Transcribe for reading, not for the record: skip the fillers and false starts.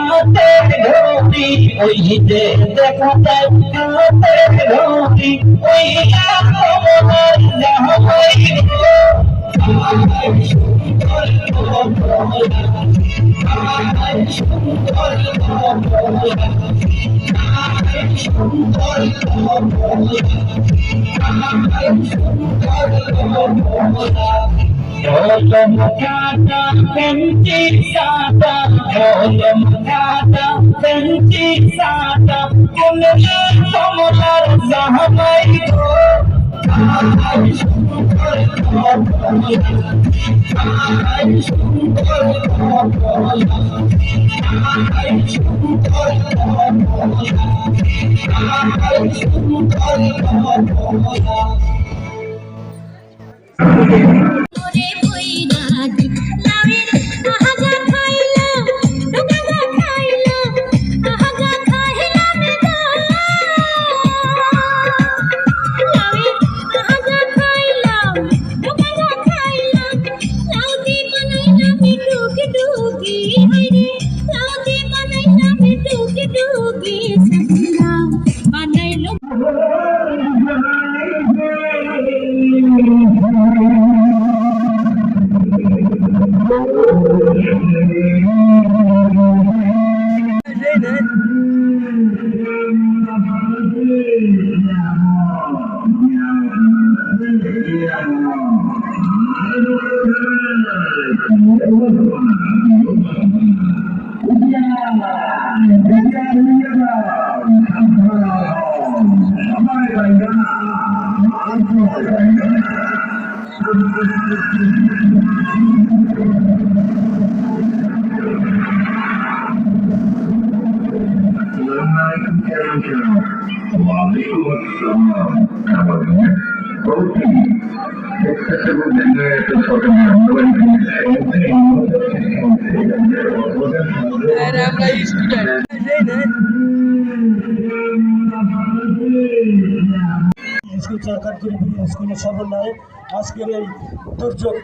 রহমতের ঝুড়ি ওই যে দেখো তাই রহমতের ঝুড়ি ওই কমলার জাহাই সুন্দর সুন্দর Olam kata benci sada, olam kata benci sada, kulna kamalar zahamai do. Ahai sundar kamalar, ahai sundar kamalar, ahai sundar kamalar, ahai sundar kamalar. School সরকার স্কুলের সমন্বয়ে আজকের এই দুর্যোগ